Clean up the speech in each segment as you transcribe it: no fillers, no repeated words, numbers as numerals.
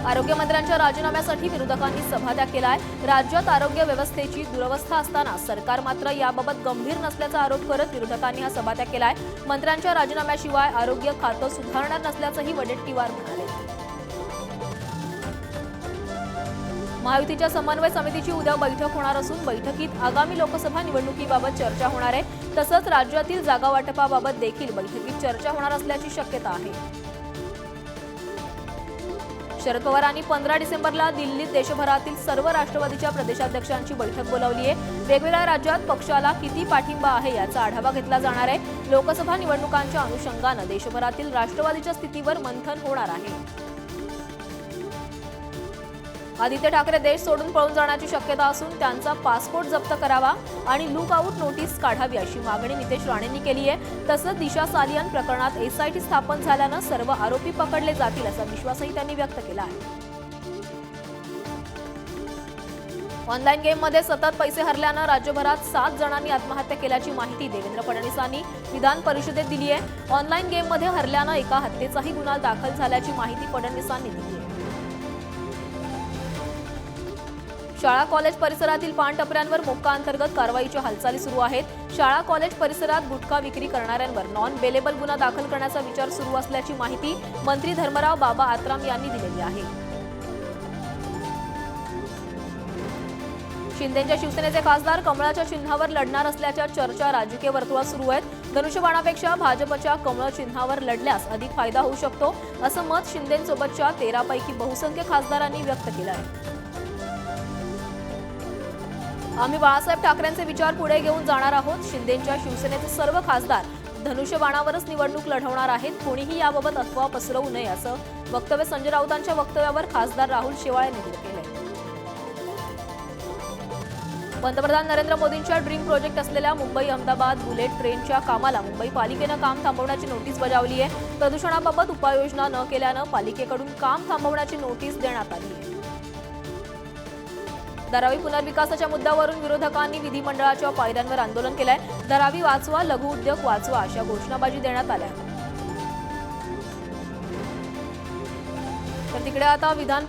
आरोग्यमंत्र्यांच्या राजीनाम्यासाठी विरोधकांनी सभात्याग केलाय। राज्यात आरोग्य व्यवस्थेची दुरवस्था असताना सरकार मात्र याबाबत गंभीर नसल्याचा आरोप करत विरोधकांनी हा सभात्याग केलाय। मंत्र्यांच्या राजीनाम्याशिवाय आरोग्य खातं सुधारणार नसल्याचंही वडेट्टीवार म्हणाले। महायुतीच्या समन्वय समितीची उद्या बैठक होणार असून बैठकीत आगामी लोकसभा निवडणुकीबाबत चर्चा होणार आहे। तसंच राज्यातील जागा वाटपाबाबत देखील बैठकीत चर्चा होणार असल्याची शक्यता आहे। शरद पवारांनी 15 डिसेंबरला दिल्लीत देशभरातील सर्व राष्ट्रवादीच्या प्रदेशाध्यक्षांची बैठक बोलावली आहे। वेगवेगळ्या राज्यात पक्षाला किती पाठिंबा आहे याचा आढावा घेतला जाणार आहे। लोकसभा निवडणुकांच्या अनुषंगानं देशभरातील राष्ट्रवादीच्या स्थितीवर मंथन होणार आहे। आदित्य ठाकरे देश सोडून पळून जाण्याची शक्यता असून त्यांचा पासपोर्ट जप्त करावा आणि लुक आउट नोटीस काढावी अशी मागणी नितेश राणेंनी केली आहे। तसंच दिशा सालियन प्रकरणात एसआयटी स्थापन झाल्यानं सर्व आरोपी पकडले जातील असा विश्वासही त्यांनी व्यक्त केला आहे। ऑनलाईन गेममध्ये सतत पैसे हरल्यानं राज्यभरात 7 जणांनी आत्महत्या केल्याची माहिती देवेंद्र फडणवीसांनी विधान परिषदेत दिली आहे। ऑनलाईन गेममध्ये हरल्यानं एका हत्येचाही गुन्हा दाखल झाल्याची माहिती फडणवीसांनी दिली आहे। शाळा कॉलेज परिसरातील पान टपऱ्यांवर मोक्का अंतर्गत कारवाईच्या हालचाली सुरू आहेत। शाळा कॉलेज परिसरात गुटखा विक्री करणाऱ्यांवर नॉन बेलेबल गुन्हा दाखल करण्याचा विचार सुरू असल्याची माहिती मंत्री धर्मराव बाबा आत्राम यांनी दिलेली आहे। शिंदेच्या शिवसेनेचे खासदार कमळाच्या चिन्हावर लढणार असल्याच्या चर्चा राजकीय वर्तुळात सुरू आहेत। धनुष्यबाणापेक्षा भाजपच्या कमळ चिन्हावर लढल्यास अधिक फायदा होऊ शकतो असं मत शिंदेसोबतच्या 13 पैकी बहुसंख्य खासदारांनी व्यक्त केलं आहे। आम्ही बाळासाहेब ठाकरेंचे विचार पुढे घेऊन जाणार आहोत। शिंदेच्या शिवसेनेचे सर्व खासदार धनुष्यबाणावरच निवडणूक लढवणार आहेत। कोणीही याबाबत अफवा पसरवू नये असं वक्तव्य संजय राऊतांच्या वक्तव्यावर खासदार राहुल शेवाळे यांनी केलंय। पंतप्रधान नरेंद्र मोदींच्या ड्रीम प्रोजेक्ट असलेल्या मुंबई अहमदाबाद बुलेट ट्रेनच्या कामाला मुंबई पालिकेनं काम थांबवण्याची नोटीस बजावली आहे। प्रदूषणाबाबत उपाययोजना न केल्यानं पालिकेकडून काम थांबवण्याची नोटीस देण्यात आली आहे। धारावी पुनर्विकासाच्या मुद्द्यावरून विरोधकांनी विधिमंडळाच्या पायऱ्यांवर आंदोलन केलंय। धारावी वाचवा, लघु उद्योग वाचवा अशा घोषणाबाजी देण्यात आल्या। तर तिकडे आता विधान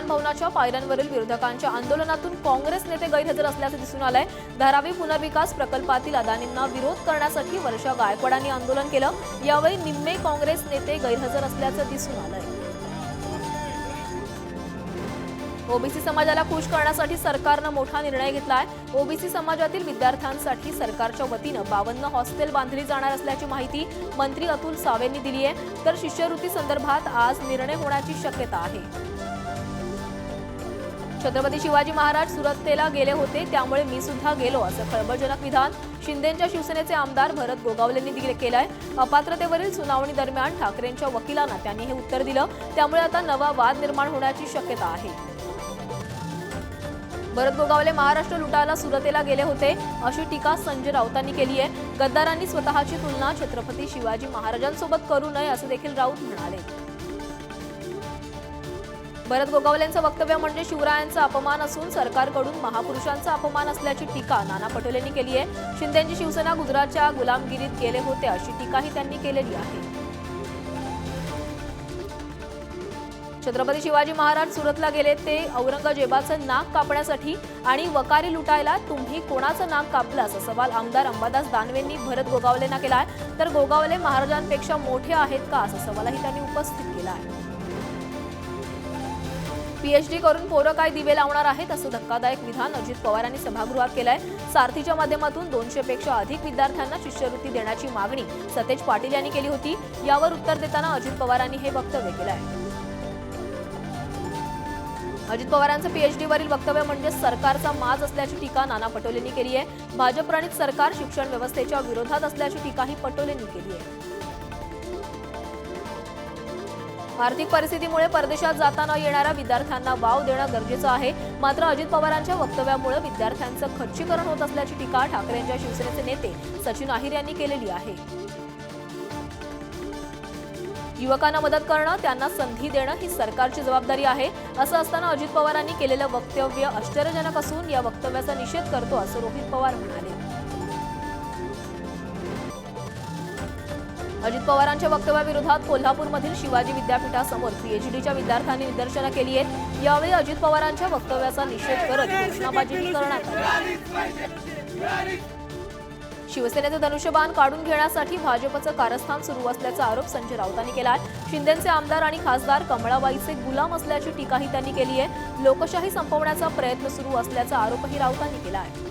भवनाच्या पायऱ्यांवरील विरोधकांच्या आंदोलनातून काँग्रेस नेते गैरहजर असल्याचं दिसून आलंय। धारावी पुनर्विकास प्रकल्पातील अदानींना विरोध करण्यासाठी वर्षा गायकवाडांनी आंदोलन केलं। यावेळी निम्मे काँग्रेस नेते गैरहजर असल्याचं दिसून आलंय। ओबीसी समाजाला खुश करण्यासाठी सरकारनं मोठा निर्णय घेतलाय। ओबीसी समाजातील विद्यार्थ्यांसाठी सरकारच्या वतीनं 52 हॉस्टेल बांधली जाणार असल्याची माहिती मंत्री अतुल सावे यांनी दिली आहे। तर शिष्यवृत्ती संदर्भात आज निर्णय होण्याची शक्यता आहे। छत्रपती शिवाजी महाराज सुरतेला गेले होते त्यामुळे मी सुद्धा गेलो असं खळबळजनक विधान शिंदेच्या शिवसेनेचे आमदार भरत गोगावले यांनी केलंय। अपात्रतेवरील सुनावणी दरम्यान ठाकरेंच्या वकिलांना त्यांनी हे उत्तर दिलं, त्यामुळे आता नवा वाद निर्माण होण्याची शक्यता आहे। भरत गोगावले महाराष्ट्र लुटायला सुरतेला गेले होते अशी टीका संजय राऊतांनी केली आहे। गद्दारांनी स्वतःची तुलना छत्रपती शिवाजी महाराजांसोबत करू नये असं देखील राऊत म्हणाले। भरत गोगावलेंचं वक्तव्य म्हणजे शिवरायांचा अपमान असून सरकारकडून महापुरुषांचा अपमान असल्याची टीका नाना पटोले यांनी केली आहे। शिंदेची शिवसेना गुजरातच्या गुलामगिरीत गेले होते अशी टीकाही त्यांनी केलेली आहे। छत्रपती शिवाजी महाराज सुरतला गेले ते औरंगजेबाचं नाक कापण्यासाठी आणि वकारी लुटायला तुम्ही कोणाचं नाक कापलं असा सवाल आमदार अंबादास दानवेंनी भरत गोगावलेंना केलाय। तर गोगावले महाराजांपेक्षा मोठे आहेत का असा सवालही त्यांनी उपस्थित केला आहे। पीएचडी करून पोरं काय दिवे लावणार आहेत असं धक्कादायक विधान अजित पवारांनी सभागृहात केलंय। सारथीच्या माध्यमातून 200 पेक्षा अधिक विद्यार्थ्यांना शिष्यवृत्ती देण्याची मागणी सतेज पाटील यांनी केली होती। यावर उत्तर देताना अजित पवारांनी हे वक्तव्य केलं आहे। अजित पवारांचं पीएचडीवरील वक्तव्य म्हणजे सरकारचा माज असल्याची टीका नाना पटोले यांनी केली आहे। भाजप प्रणित सरकार शिक्षण व्यवस्थेच्या विरोधात असल्याची टीकाही पटोले यांनी केली आहे। आर्थिक परिस्थितीमुळे परदेशात जाता न येणाऱ्या विद्यार्थ्यांना वाव देणं गरजेचं आहे। मात्र अजित पवारांच्या वक्तव्यामुळे विद्यार्थ्यांचं खच्चीकरण होत असल्याची टीका ठाकरेंच्या शिवसेनेचे नेते सचिन अहिर यांनी केलेली आहे। युवकांना मदत करणं, त्यांना संधी देणं ही सरकारची जबाबदारी आहे असं असताना अजित पवारांनी केलेलं वक्तव्य आश्चर्यजनक असून या वक्तव्याचा निषेध करतो असं रोहित पवार म्हणाले। अजित पवारांच्या वक्तव्याविरोधात कोल्हापूरमधील शिवाजी विद्यापीठासमोर पीएचडीच्या विद्यार्थ्यांनी निदर्शनं केली आहेत। यावेळी अजित पवारांच्या वक्तव्याचा निषेध करत घोषणाबाजी करण्यात आली। शिवसेनेचे धनुष्यबाण काढून घेण्यासाठी भाजपचं कारस्थान सुरू असल्याचा आरोप संजय राऊतांनी केला आहे। शिंदेचे आमदार आणि खासदार कमळाबाईचे गुलाम असल्याची टीकाही त्यांनी केली आहे। लोकशाही संपवण्याचा प्रयत्न सुरू असल्याचा आरोपही राऊतांनी केला आहे।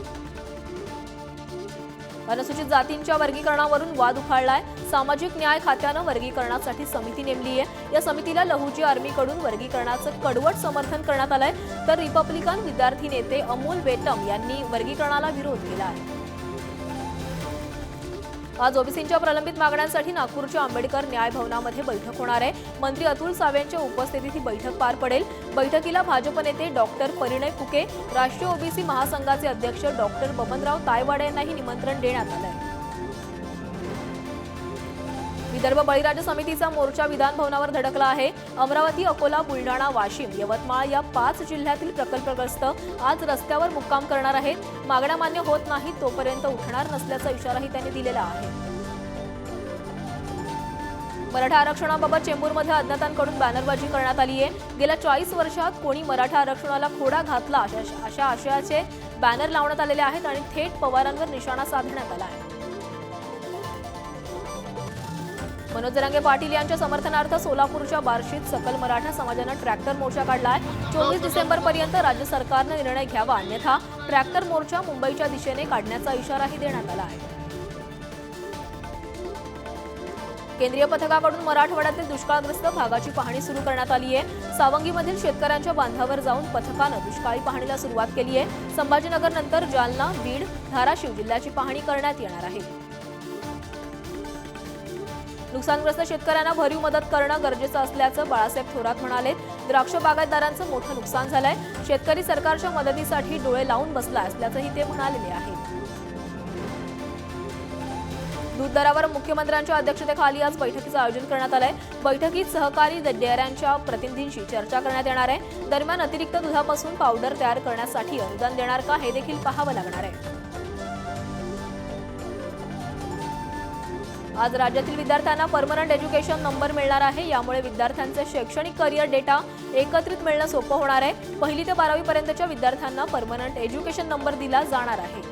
अनुसूचित जातींच्या वर्गीकरणावरून वाद उफाळलाय। सामाजिक न्याय खात्यानं वर्गीकरणासाठी समिती नेमली आहे। या समितीला लहुजी आर्मीकडून वर्गीकरणाचं कडवट समर्थन करण्यात आलंय, तर रिपब्लिकन विद्यार्थी नेते अमोल बेटम यांनी वर्गीकरणाला विरोध केला आहे। आज ओबीसींच्या प्रलंबित मागण्यांसाठी नागपूरच्या आंबेडकर न्याय भवनामध्ये बैठक होणार आहे। मंत्री अतुल सावेंच्या उपस्थितीत ही बैठक पार पडेल। बैठकीला भाजप नेते डॉक्टर परिणय फुके, राष्ट्रीय ओबीसी महासंघाचे अध्यक्ष डॉक्टर बबनराव तायवाडे यांनाही निमंत्रण देण्यात आलं आहे। विदर्भ बळीराजा समितीचा मोर्चा विधान भवनावर धडकला आहे। अमरावती, अकोला, बुलढाणा, वाशिम, यवतमाळ या 5 जिल्ह्यातील प्रकल्पग्रस्त आज रस्त्यावर मुक्काम करणार आहेत। मागण्या मान्य होत नाहीत तोपर्यंत उठणार नसल्याचा इशाराही त्यांनी दिलेला आहे। मराठा आरक्षणाबाबत चेंबूरमध्ये अज्ञातांकडून बॅनरबाजी करण्यात आली आहे। गेल्या 40 वर्षात कोणी मराठा आरक्षणाला खोडा घातला अशा आशयाचे बॅनर लावण्यात आलेले आहेत आणि थेट पवारांवर निशाणा साधण्यात आला आहे। मनोज जरांगे पाटील यांच्या समर्थनार्थ सोलापूरच्या बार्शीत सकल मराठा समाजानं ट्रॅक्टर मोर्चा काढलाय। 24 डिसेंबरपर्यंत राज्य सरकारने निर्णय घ्यावा, अन्यथा ट्रॅक्टर मोर्चा मुंबईच्या दिशेने काढण्याचा इशाराही देण्यात आला आहे। केंद्रीय पथकाकडून मराठवाड्यातील दुष्काळग्रस्त भागाची पाहणी सुरू करण्यात आली आहे। सावंगीमधील शेतकऱ्यांच्या बांधावर जाऊन पथकानं दुष्काळी पाहणीला सुरुवात केली आहे। संभाजीनगर नंतर जालना, बीड, धाराशिव जिल्ह्याची पाहणी करण्यात येणार आहे। नुकसानग्रस्त शेतकऱ्यांना भरीव मदत करणं गरजेचं असल्याचं बाळासाहेब थोरात म्हणाले। द्राक्ष बागायतदारांचं मोठं नुकसान झालंय। शेतकरी सरकारच्या मदतीसाठी डोळे लावून बसला असल्याचंही ते म्हणालेले आहेत। दूध दरावर मुख्यमंत्र्यांच्या अध्यक्षतेखाली आज बैठकीचं आयोजन करण्यात आलंय। बैठकीत सहकारी डेअऱ्यांच्या प्रतिनिधींशी चर्चा करण्यात येणार आहे। दरम्यान अतिरिक्त दुधापासून पावडर तयार करण्यासाठी अनुदान देणार का हे देखील पाहावं लागणार आहे। आज राज्यातील विद्यार्थ्यांना परमनंट एज्युकेशन नंबर मिळणार आहे। यामुळे विद्यार्थ्यांचे शैक्षणिक करिअर डेटा एकत्रित मिळणं सोपं होणार आहे। 1ली ते 12वी पर्यंतच्या विद्यार्थ्यांना परमनंट एज्युकेशन नंबर दिला जाणार आहे।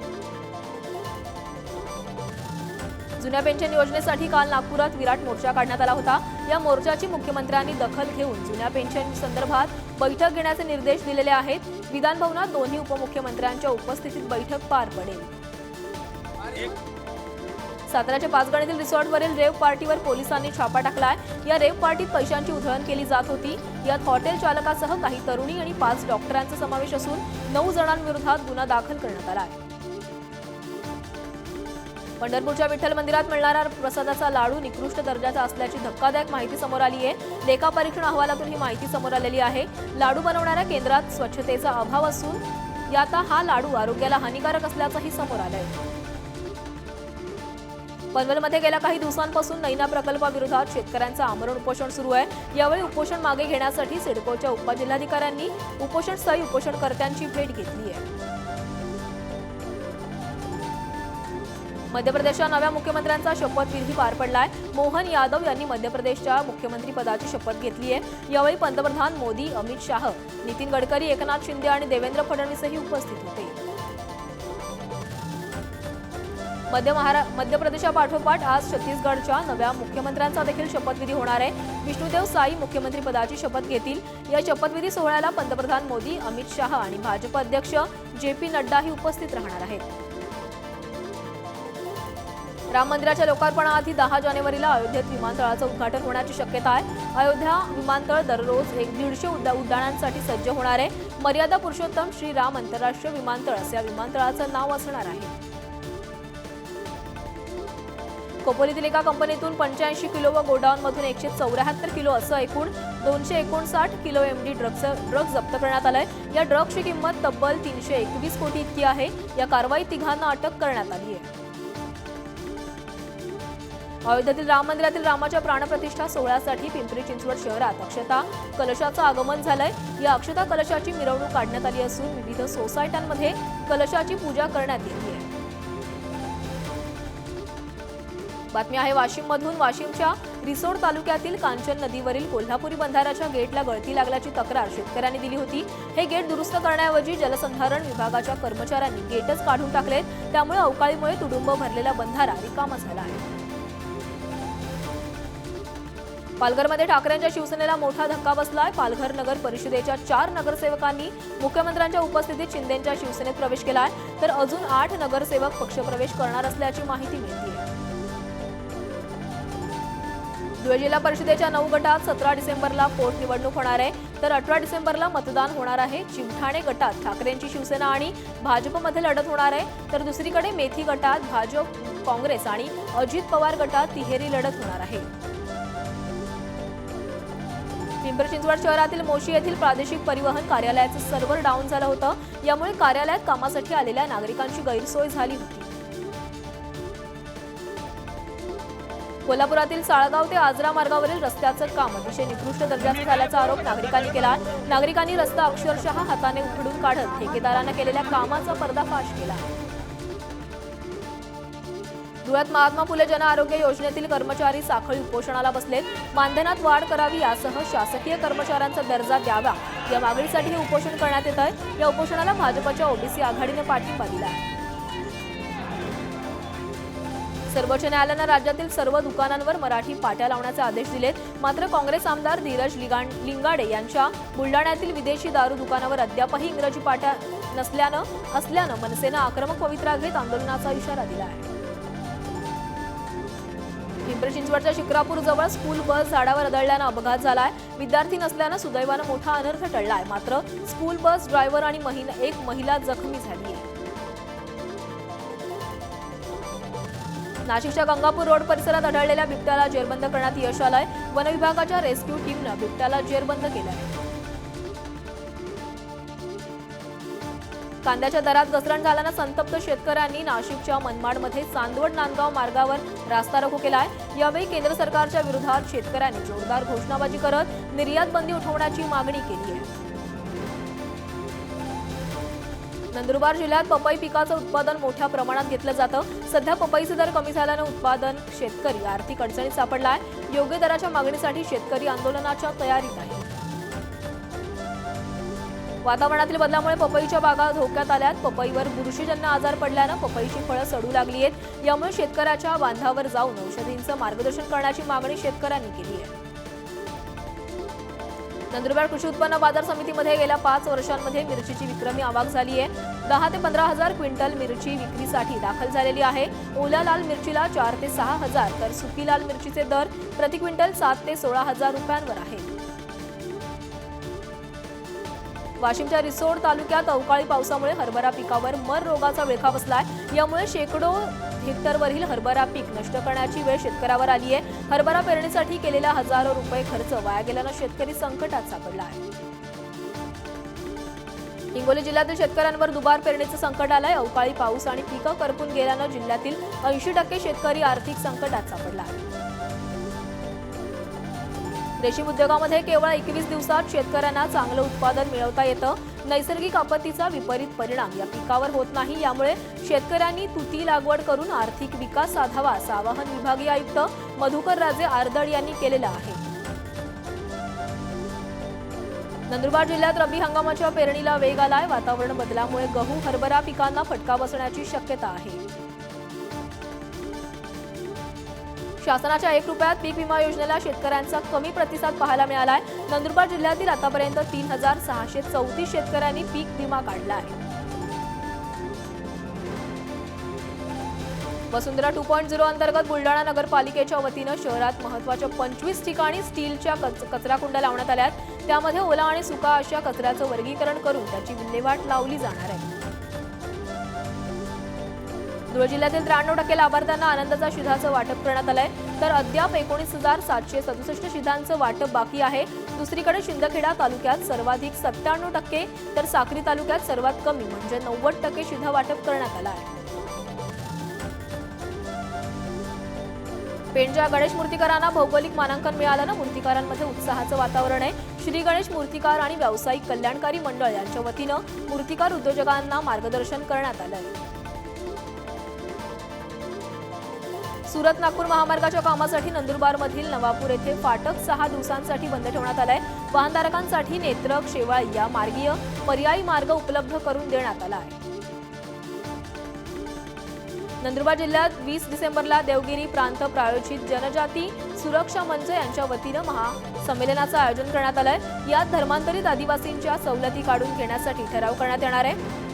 जुन्या पेन्शन योजनेसाठी काल नागपुरात विराट मोर्चा काढण्यात आला होता। या मोर्चाची मुख्यमंत्र्यांनी दखल घेऊन जुन्या पेन्शन संदर्भात बैठक घेण्याचे निर्देश दिलेले आहेत। विधान भवनात दोन्ही उपमुख्यमंत्र्यांच्या उपस्थितीत बैठक पार पडेल। साताऱ्याच्या पाचगणीतील रिसॉर्टवरील रेव पार्टीवर पोलिसांनी छापा टाकलाय। या रेव पार्टीत पैशांची उधळण केली जात होती। यात हॉटेल चालकासह काही तरुणी आणि 5 डॉक्टरांचा समावेश असून 9 जणांविरोधात गुन्हा दाखल करण्यात आला आहे। पंढरपूरच्या विठ्ठल मंदिरात मिळणारा प्रसादाचा लाडू निकृष्ट दर्जाचा असल्याची धक्कादायक माहिती समोर आली आहे। लेखा परीक्षण अहवालातून ही माहिती समोर आलेली आहे। लाडू बनवणाऱ्या केंद्रात स्वच्छतेचा अभाव असून यात हा लाडू आरोग्याला हानिकारक असल्याचंही समोर आलंय। पनवेलमध्ये गेल्या काही दिवसांपासून नैना प्रकल्पाविरोधात शेतकऱ्यांचं आमरण उपोषण सुरू आहे। यावेळी उपोषण मागे घेण्यासाठी सिडकोच्या उपजिल्हाधिकाऱ्यांनी उपोषणस्थळी उपोषणकर्त्यांची भेट घेतली आहे। मध्य प्रदेशच्या नव्या मुख्यमंत्र्यांचा शपथविधी पार पडलाय। मोहन यादव यांनी मध्य प्रदेशच्या मुख्यमंत्री पदाची शपथ घेतली आहे। यावेळी पंतप्रधान मोदी, अमित शाह, नितीन गडकरी, एकनाथ शिंदे आणि देवेंद्र फडणवीसही उपस्थित होते। मध्य प्रदेशापाठोपाठ आज छत्तीसगडच्या नव्या मुख्यमंत्र्यांचा देखील शपथविधी होणार आहे। विष्णुदेव साई मुख्यमंत्री पदाची शपथ घेतील। या शपथविधी सोहळ्याला पंतप्रधान मोदी, अमित शाह आणि भाजप अध्यक्ष JP नड्डाही उपस्थित राहणार आहेत। राम मंदिराच्या लोकार्पणाआधी 10 जानेवारीला अयोध्येत विमानतळाचं उद्घाटन होण्याची शक्यता आहे। अयोध्या विमानतळ दररोज 150 उड्डाणांसाठी सज्ज होणार आहे। मर्यादा पुरुषोत्तम श्रीराम आंतरराष्ट्रीय विमानतळ असं या विमानतळाचं नाव असणार आहे। खोपोलीतील एका कंपनीतून 85 किलो व गोडाऊनमधून 174 किलो असं एकूण 259 किलो MD ड्रग्ज जप्त करण्यात आलाय। या ड्रग्जची किंमत तब्बल 321 कोटी इतकी आहे। या कारवाईत तिघांना अटक करण्यात आली आहे। अयोध्येतील राम मंदिरातील रामाच्या प्राणप्रतिष्ठा सोहळ्यासाठी पिंपरी चिंचवड शहरात अक्षता कलशाचं आगमन झालंय। या अक्षता कलशाची मिरवणूक काढण्यात आली असून विविध सोसायट्यांमध्ये कलशाची पूजा करण्यात येते आहे। बातमी आहे वाशिममधून। वाशिमच्या रिसोड तालुक्यातील कांचन नदीवरील कोल्हापुरी बंधाऱ्याच्या गेटला गळती लागल्याची तक्रार शेतकऱ्यांनी दिली होती। हे गेट दुरुस्त करण्याऐवजी जलसंधारण विभागाच्या कर्मचाऱ्यांनी गेटच काढून टाकलेत, त्यामुळे अवकाळीमुळे तुडुंब भरलेला बंधारा रिकामा झाला आहे। पालघरमध्ये ठाकरेंच्या शिवसेनेला मोठा धक्का बसलाय। पालघर नगर परिषदेच्या 4 नगरसेवकांनी मुख्यमंत्र्यांच्या उपस्थितीत शिंदेंच्या शिवसेनेत प्रवेश केलाय, तर अजून 8 नगरसेवक पक्षप्रवेश करणार असल्याची माहिती मिळते। धुळे जिल्हा परिषदेच्या 9 गटात 17 डिसेंबरला पोटनिवडणूक होणार आहे, तर 18 डिसेंबरला मतदान होणार आहे। चिमठाणे गटात ठाकरेंची शिवसेना आणि भाजपमध्ये लढत होणार आहे, तर दुसरीकडे मेथी गटात भाजप, काँग्रेस आणि अजित पवार गटात तिहेरी लढत होणार आहे। पिंपरी चिंचवड शहरातील मोशी येथील प्रादेशिक परिवहन कार्यालयाचे सर्व्हर डाऊन झालं होतं, यामुळे कार्यालयात कामासाठी आलेल्या नागरिकांची गैरसोय झाली होती। कोल्हापुरातील साळगाव ते आजरा मार्गावरील रस्त्याचं काम अतिशय निकृष्ट दर्जाचं झाल्याचा आरोप नागरिकांनी केला। नागरिकांनी रस्ता अक्षरशः हाताने उखडून काढत ठेकेदारानं केलेल्या कामाचा पर्दाफाश केला। धुळ्यात महात्मा फुले जन आरोग्य योजनेतील कर्मचारी साखळी उपोषणाला बसलेत। मानधनात वाढ करावी यासह शासकीय कर्मचाऱ्यांचा दर्जा द्यावा या मागणीसाठी हे उपोषण करण्यात येत आहे। या उपोषणाला भाजपच्या ओबीसी आघाडीने पाठिंबा दिला आहे। सर्वोच्च न्यायालयानं राज्यातील सर्व दुकानांवर मराठी पाट्या लावण्याचे आदेश दिलेत, मात्र काँग्रेस आमदार धीरज लिंगाडे यांच्या बुलडाण्यातील विदेशी दारू दुकानावर अद्यापही इंग्रजी पाट्या असल्यानं मनसेनं आक्रमक पवित्रा घेत आंदोलनाचा इशारा दिला आहे। पिंपरी चिंचवडच्या शिक्रापूर जवळ स्कूल बस झाडावर आदळल्यानं अपघात झालाय। विद्यार्थी नसल्यानं सुदैवानं मोठा अनर्थ टळलाय, मात्र स्कूल बस ड्रायव्हर आणि एक महिला जखमी झाली आहे। नाशिकच्या गंगापूर रोड परिसरात आढळलेल्या बिबट्याला जेरबंद करण्यात यश आलंय। वन विभागाच्या रेस्क्यू टीमनं बिबट्याला जेरबंद केलं आहे। कांद्याच्या दरात घसरण झाल्यानं संतप्त शेतकऱ्यांनी नाशिकच्या मनमाडमध्ये चांदवड नांदगाव मार्गावर रास्ता रोको केलाय। यावेळी केंद्र सरकारच्या विरोधात शेतकऱ्यांनी जोरदार घोषणाबाजी करत निर्यात बंदी उठवण्याची मागणी केली आहे। नंदुरबार जिल्ह्यात पपई पिकाचं उत्पादन मोठ्या प्रमाणात घेतलं जातं। सध्या पपईचे दर कमी झाल्यानं उत्पादन शेतकरी आर्थिक अडचणीत सापडलाय। योग्य दराच्या मागणीसाठी शेतकरी आंदोलनाच्या तयारीत आहे। वातावरणातील बदलामुळे पपईच्या बागा धोक्यात आल्यात। पपईवर बुरशीजन्य आजार पडल्यानं पपईची फळं सडू लागली आहेत। यामुळे शेतकऱ्याच्या बांधावर जाऊन औषधींचं मार्गदर्शन करण्याची मागणी शेतकऱ्यांनी केली आहे। नंदुरबार कृषी उत्पन्न बाजार समितीमध्ये गेल्या 5 वर्षांमध्ये मिरचीची विक्रमी आवक झाली आहे। 10 ते 15 हजार क्विंटल मिरची विक्रीसाठी दाखल झालेली आहे। ओल्या लाल मिरचीला 4 ते 6 हजार, तर सुकी लाल मिरचीचे दर प्रति क्विंटल 7 ते 16 हजार रुपयांवर आहेत। वाशिमच्या रिसोड तालुक्यात अवकाळी पावसामुळे हरभरा पिकावर मर रोगाचा विळखा बसलाय। यामुळे शेकडो हेक्टरवरील हरभरा पीक नष्ट करण्याची वेळ शेतकऱ्यावर आली आहे। हरभरा पेरणीसाठी केलेला हजारो रुपये खर्च वाया गेल्यानं शेतकरी संकटात सापडला आहे। हिंगोली जिल्ह्यातील शेतकऱ्यांवर दुबार पेरणीचं संकट आलंय। अवकाळी पाऊस आणि पिकं करपून गेल्यानं जिल्ह्यातील 80% शेतकरी आर्थिक संकटात सापडला आहे। रेशीम उद्योगामध्ये केवळ 21 दिवसात शेतकऱ्यांना चांगलं उत्पादन मिळवता येतं। नैसर्गिक आपत्तीचा विपरीत परिणाम या पिकावर होत नाही, यामुळे शेतकऱ्यांनी तुती लागवड करून आर्थिक विकास साधावा असं आवाहन विभागीय आयुक्त मधुकर राजे आर्दड यांनी केलेलं आहे। नंदुरबार जिल्ह्यात रब्बी हंगामाच्या पेरणीला वेग आलाय। वातावरण बदलामुळे गहू, हरभरा पिकांना फटका बसण्याची शक्यता आहे। शासनाच्या 1 रुपयात पीक विमा योजनेला शेतकऱ्यांचा कमी प्रतिसाद पाहायला मिळालाय। नंदुरबार जिल्ह्यातील आतापर्यंत 3634 शेतकऱ्यांनी पीक विमा काढला आहे। वसुंधरा 2.0 अंतर्गत बुलडाणा नगरपालिकेच्या वतीनं शहरात महत्त्वाच्या 25 ठिकाणी स्टीलच्या कचराकुंड लावण्यात आल्यात। त्यामध्ये ओला आणि सुका अशा कचऱ्याचं वर्गीकरण करून त्याची विल्हेवाट लावली जाणार आहे। धुळे जिल्ह्यातील 93% लाभार्थ्यांना आनंदाचा शिधाचं वाटप करण्यात आलंय, तर अद्याप 19,767 शिधांचं वाटप बाकी आहे। दुसरीकडे शिंदखेडा तालुक्यात सर्वाधिक 97%, तर साक्री तालुक्यात सर्वात कमी म्हणजे 90% शिधा वाटप करण्यात आलं आहे। पेणच्या गणेश मूर्तिकारांना भौगोलिक मानांकन मिळाल्यानं मूर्तिकारांमध्ये उत्साहाचं वातावरण आहे। श्री गणेश मूर्तिकार आणि व्यावसायिक कल्याणकारी मंडळ यांच्या वतीनं मूर्तिकार उद्योजकांना मार्गदर्शन करण्यात आलं आहे। सुरत नागपूर महामार्गाच्या कामासाठी नंदुरबारमधील नवापूर येथे फाटक 6 दिवसांसाठी बंद ठेवण्यात आलाय। वाहनधारकांसाठी नेत्रक शेवाळ या मार्गीय पर्यायी मार्ग उपलब्ध करून देण्यात आला आहे। नंदुरबार जिल्ह्यात 20 डिसेंबरला देवगिरी प्रांत प्रायोजित जनजाती सुरक्षा मंच यांच्या वतीने महासंमेलनाचं आयोजन करण्यात आलंय। यात धर्मांतरित आदिवासींच्या सवलती काढून घेण्यासाठी ठराव करण्यात येणार आहे।